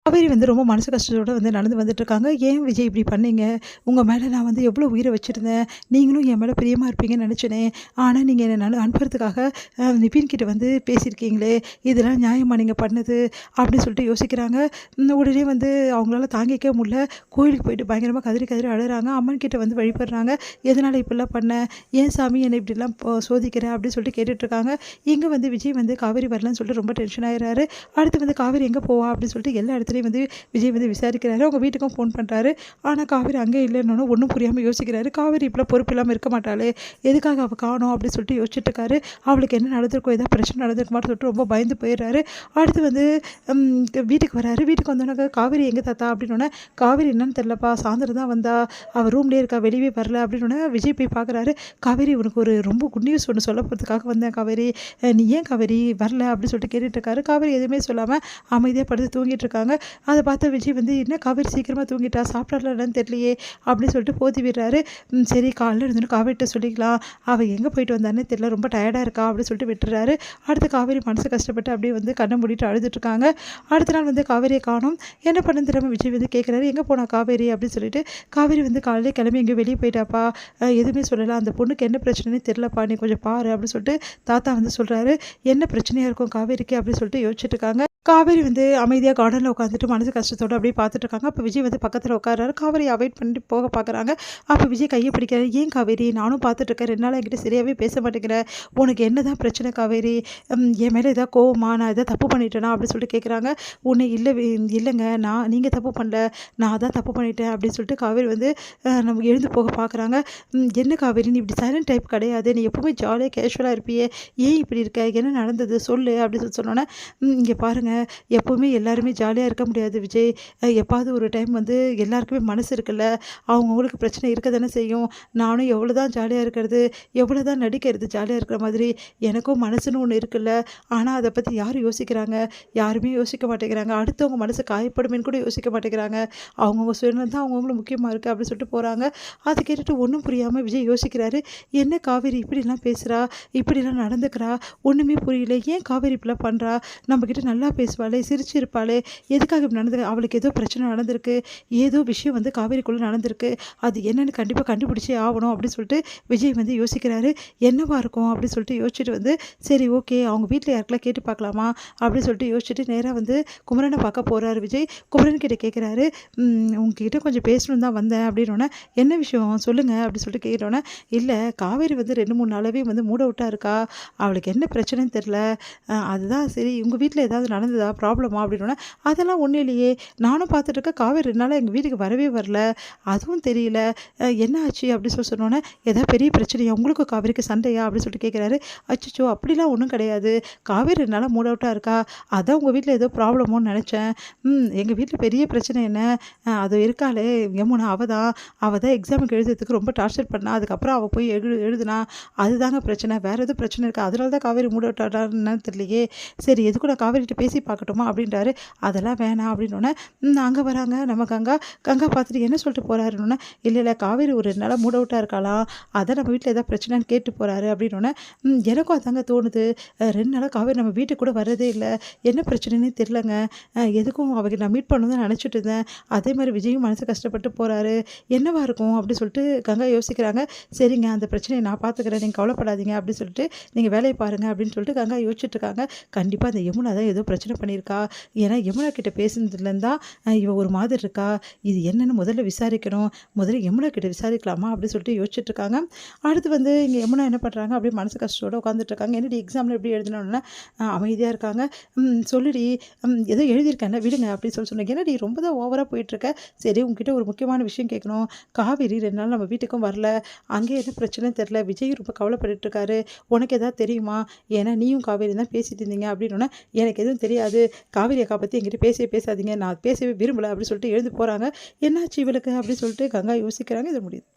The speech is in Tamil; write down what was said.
காவேரி வந்து ரொம்ப மனசு கஷ்டத்தோட வந்து நடந்து வந்துட்டுருக்காங்க. "ஏன் விஜய் இப்படி பண்ணீங்க? உங்க மேல நான் வந்து எவ்வளோ உயிர வச்சிருந்தேன். நீங்களும் என் மேல பிரியமா இருப்பீங்கன்னு நெனச்சேனே. ஆனா நீங்க என்ன அனுப்புறதுக்காக நிபின் கிட்ட வந்து பேசியிருக்கீங்களே! இதெல்லாம் நியாயமா நீங்க பண்ணது?" அப்படின்னு சொல்லிட்டு யோசிக்கிறாங்க. உடனே வந்து அவங்களால தாங்கிக்கவே முடியல. கோயிலுக்கு போயிட்டு பயங்கரமா கதறி கதறி அழுறாங்க. அம்மன் கிட்ட வந்து வழிபடுறாங்க. "எதனால இப்படிலாம் பண்ண? ஏன் சாமி என்னை இப்படிலாம் சோதிக்கிற?" அப்படின்னு சொல்லிட்டு கேட்டுட்ருக்காங்க. இங்க வந்து விஜய் வந்து காவேரி வரலன்னு சொல்லிட்டு ரொம்ப டென்ஷன் ஆயிடுறாரு. அடுத்து வந்து காவேரி எங்க போவா? அப்படின்னு சொல்லிட்டு எல்லா இடத்துலயும் வந்து விஜய் வந்து விசாரிக்கிறாரு. அவங்க வீட்டுக்கும் ஃபோன் பண்றாரு. ஆனா காவேரி அங்கே இல்லன்னோன ஒண்ணும் புரியாம யோசிக்கிறாரு. காவேரி இப்படிலாம் பொறுப்பு இல்லாம இருக்க மாட்டாளே! எதுக்காக அவ காணோம்? அப்படின்னு சொல்லிட்டு யோசிச்சுட்டு இருக்காரு. அவளுக்கு என்ன நடந்திருக்கும்? ஏதாவது பிரச்சனை நடந்திருக்குமான்னு சொல்லிட்டு ரொம்ப பயந்து போயிடுறாரு. அடுத்து வந்து ம் வீட்டுக்கு வராரு. வீட்டுக்கு வந்தோனே "காவேரி எங்க தாத்தா?" அப்படின்னோனே, "காவேரி என்னன்னு தெரியலப்பா. சாயந்தரம் தான் வந்தா. அவ ரூம்லயே இருக்கா. வெளியவே வரல." அப்படின்னோனே விஜய் போய் பார்க்குறாரு. "காவேரி உனக்கு ஒரு ரொம்ப குட் நியூஸ் ஒண்ணு சொல்ல போறதுக்காக வந்தேன் காவேரி. நீ ஏன் காவேரி வரல?" அப்படின்னு சொல்லிட்டு கேட்டுட்டு இருக்காரு. காவேரி எதுவுமே சொல்லாம அமைதியா படுத்து தூங்கிட்டு இருக்காங்க. அத பார்த்த விஜய் வந்து, "என்ன காவேரி சீக்கிரமா தூங்கிட்டா? சாப்பிட்டாளா என்னன்னு தெரியலையே!" அப்படின்னு சொல்லிட்டு போத்தி விடுறாரு. சரி காலைல எழுந்தோனே காவேரிட்ட சொல்லிக்கலாம். அவ எங்க போயிட்டு வந்தான்னே தெரியல. ரொம்ப டயர்டா இருக்கா அப்படின்னு சொல்லிட்டு விட்டுறாரு. அடுத்து காவேரி மனசு கஷ்டப்பட்டு அப்படியே வந்து கண்ண மூடிட்டு அழுதுட்டு இருக்காங்க. அடுத்த நாள் வந்து காவேரிய காணோம். என்ன பண்ணன்னு தெரியாம விஜய் வந்து கேட்குறாரு, "எங்க போனா காவேரி?" அப்படின்னு சொல்லிட்டு. காவேரி வந்து "காலையிலே கிளம்பி எங்கேயோ வெளிய போயிட்டாப்பா. எதுவுமே சொல்லல. அந்த பொண்ணுக்கு என்ன பிரச்சனைன்னே தெரியலப்பா. நீ கொஞ்சம் பாரு" அப்படின்னு சொல்லிட்டு தாத்தா வந்து சொல்றாரு. என்ன பிரச்சனையா இருக்கும் காவேரிக்கு அப்படின்னு சொல்லிட்டு யோசிச்சுட்டு இருக்காங்க. காவேரி வந்து அமைதியா கார்டன்ல உட்காந்துட்டு மனசு கஷ்டத்தோட அப்படியே பார்த்துட்டு இருக்காங்க. அப்ப விஜய் வந்து பக்கத்துல உட்கார்றாரு. காவேரிய அவாய்ட் பண்ணிட்டு போக பார்க்குறாங்க. அப்ப விஜய் கைய பிடிக்கிறாரு. "ஏன் காவேரி? நானும் பார்த்துட்டு இருக்கேன். 2 நாளா என்கிட்ட சரியாவே பேச மாட்டேங்கிற. உனக்கு என்னதான் பிரச்சனை காவேரி? என் மேல ஏதாவது கோவமா? நான் ஏதாவது தப்பு பண்ணிட்டேனா?" அப்படின்னு சொல்லிட்டு கேட்குறாங்க. "ஒண்ணு இல்லங்க. நீங்க தப்பு பண்ணல. நான் தான் தப்பு பண்ணிட்டேன்." அப்படின்னு சொல்லிட்டு காவேரி வந்து நம்ம எழுந்து போக பார்க்குறாங்க. "என்ன காவேரி? நீ இப்படி சைலன்ட் டைப் கிடையாது. நீ எப்பவுமே ஜாலியா கேஷுவலா இருப்பியே. ஏன் இப்படி இருக்க? என்ன நடந்தது? சொல்லு." அப்படின்னு சொல்லி சொன்னோனே, "இங்க பாருங்க. எப்பவுமே எல்லாருமே ஜாலியா இருக்க முடியாது விஜய். எப்பாவது ஒரு டைம் வந்து எல்லாருக்குமே மனசு இருக்குல்ல. அவங்கவங்களுக்கு பிரச்சனை இருக்க தானே செய்யும். நானும் எவ்வளோதான் ஜாலியா இருக்கிறது, எவ்வளோதான் நடிக்கிறது ஜாலியா இருக்கிற மாதிரி. எனக்கும் மனசுன்னு ஒண்ணு இருக்குல்ல. ஆனா அத பத்தி யாரு யோசிக்கிறாங்க? யாருமே யோசிக்க மாட்டேங்கிறாங்க. அடுத்தவங்க மனசு காயப்படுமேன்னு கூட யோசிக்க மாட்டேங்கிறாங்க. அவங்கவங்க சுயநலம் தான் அவங்கவங்களுக்கு முக்கியமா இருக்கு." அப்படின்னு சொல்லிட்டு போறாங்க. அத கேட்டுட்டு ஒண்ணும் புரியாம விஜய் யோசிக்கிறாரு. என்ன காவேரி இப்படிலாம் பேசுறா? இப்படிலாம் நடந்துக்கிறா? ஒண்ணுமே புரியல. ஏன் காவேரி இப்படிலாம் பண்றா? நம்மகிட்ட நல்லா பேசுவாளே, சிரிச்சிருப்பாளே, எதுக்காக இப்படி நடந்து அவளுக்கு ஏதோ பிரச்சனை நடந்திருக்கு. ஏதோ விஷயம் வந்து காவேரிக்குள்ள நடந்திருக்கு. அது என்னன்னு கண்டிப்பா கண்டுபிடிச்சே ஆவணும் அப்படின்னு சொல்லிட்டு விஜய் வந்து யோசிக்கிறாரு. என்னவா இருக்கும் அப்படின்னு சொல்லிட்டு யோசிச்சுட்டு வந்து, சரி ஓகே அவங்க வீட்ல யாருக்கெல்லாம் கேட்டு பார்க்கலாமா அப்படின்னு சொல்லிட்டு யோசிச்சுட்டு நேரா வந்து குமரன பார்க்க போறாரு விஜய். குமரன் கிட்ட கேட்குறாரு, உங்ககிட்ட கொஞ்சம் பேசணும்னு தான் வந்தேன்." அப்படின்னோனே, "என்ன விஷயம் சொல்லுங்க." அப்படின்னு சொல்லிட்டு கேட்டோனே, "இல்ல காவேரி வந்து 2, 3 நாளாவே வந்து மூட் அவுட்டா இருக்கா. அவளுக்கு என்ன பிரச்சனைன்னு தெரியல. அதுதான் சரி உங்க வீட்ல ஏதாவது நடந்ததா? ப்ராப்ளமா?" அப்படின்னோனே, "அதெல்லாம் ஒண்ணும் இல்லையே. நானும் பார்த்துட்டு இருக்கேன். காவேரி 2 நாளா எங்க வீட்டுக்கு வரவே வரல. அதுவும் தெரியல. என்ன ஆச்சு?" அப்படி சொல்லி சொன்னோனே, "ஏதாவது பெரிய பிரச்சனையா? உங்களுக்கும் காவேரிக்கும் சண்டையா?" அப்படின்னு சொல்லிட்டு கேட்குறாரு. "அச்சச்சோ! அப்படிலாம் ஒண்ணும் கிடையாது. காவேரி 2 நாளா மூட் அவுட்டா இருக்கா. அதான் உங்க வீட்ல ஏதோ ப்ராப்ளமோன்னு நெனச்சேன். எங்க வீட்ல பெரிய பிரச்சனை என்ன, அது இருக்காளே யமுனா அவ தான் எக்ஸாமுக்கு எழுதுறதுக்கு ரொம்ப டார்ச்சர் பண்ணா. அதுக்கப்புறம் அவ போய் எழுதுனா. அதுதாங்க பிரச்சனை. வேற எதுவும் பிரச்சனை இருக்கா? அதனால தான் காவேரி மூட் அவுட் ஆனான்னு என்னன்னு தெரியலையே. சரி எதுக்கும் நான் காவேரிட்ட பேசி பார்க்கட்டுமா?" அப்படின்றாரு. "அதெல்லாம் வேணாம்." அப்படின்னோனே, அங்க வராங்க நம்ம கங்கா. கங்கா பார்த்துட்டு என்ன சொல்லிட்டு போறாருன்னோனே, "இல்ல காவேரி ஒரு 2 நாளா மூட் அவுட்டா இருக்காளாம். அதான் நம்ம வீட்ல ஏதாவது பிரச்சனைன்னு கேட்டு போறாரு." அப்படின்னோனே, எனக்கும் அதாங்க தோணுது. 2 நாளா காவேரி நம்ம வீட்டுக்கு கூட வரதே இல்ல. என்ன பிரச்சனைன்னே தெரியலங்க. எதுக்கும் அவகிட்ட நான் மீட் பண்ணணும்னு தான் நெனச்சுட்டு இருந்தேன். அதே மாரி விஜயும் மனசு கஷ்டப்பட்டு போறாரு. என்னவா இருக்கும்?" அப்படி சொல்லிட்டு கங்கா யோசிக்கிறாங்க. "சரிங்க அந்த பிரச்சனைய நான் பார்த்துக்கிறேன். நீங்க கவலைப்படாதீங்க." அப்படின்னு சொல்லிட்டு, "நீங்க வேலைய பாருங்க." அப்படின்னு சொல்லிட்டு கங்கா யோசிச்சுட்டு இருக்காங்க. கண்டிப்பா அந்த யமுனா தான் ஏதோ பிரச்சனை பண்ணியிருக்கா. ஏன்னா யமுனா கிட்ட பேசுனதுலேருந்து தான் இவ ஒரு மாதிரி இருக்கா. இது என்னன்னு முதல்ல விசாரிக்கணும். முதல்ல யமுனா கிட்ட விசாரிக்கலாமா அப்படின்னு சொல்லிட்டு யோசிச்சுட்டு இருக்காங்க. அடுத்து வந்து இங்க யமுனா என்ன பண்றாங்க, அப்படியே மனசு கஷ்டத்தோட உட்காந்துட்டு இருக்காங்க. "என்னடி எக்ஸாம்ல எப்படி எழுதினோன்னே?" அமைதியா இருக்காங்க. சொல்லுடி. ஏதோ எழுதியிருக்கேன்ல விடுங்க." அப்படின்னு சொன்னேன். "என்னடி ரொம்ப தான் ஓவரா போயிட்டுருக்க. சரி உன்கிட்ட ஒரு முக்கியமான விஷயம் கேட்கணும். காவேரி 2 நாள் நம்ம வீட்டுக்கும் வரல. அங்கே என்ன பிரச்சனைன்னு தெரியல. விஜயும் ரொம்ப கவலைப்பட்டுட்டு இருக்காரு. உனக்கு ஏதாவது தெரியுமா? ஏன்னா நீயும் காவேரியும் தான் பேசிட்டு இருந்தீங்க." அப்படின்னோனே, "எனக்கு எதுவும் தெரியாது. காவேரி அக்கா பத்தி என்கிட்ட பேசவே பேசாதீங்க. நான் பேசவே விரும்பல." அப்படின்னு சொல்லிட்டு எழுந்து போறாங்க. "என்னாச்சு இவளுக்கு?" அப்படின்னு சொல்லிட்டு கங்கா யோசிக்கிறாங்க. இது முடியுது.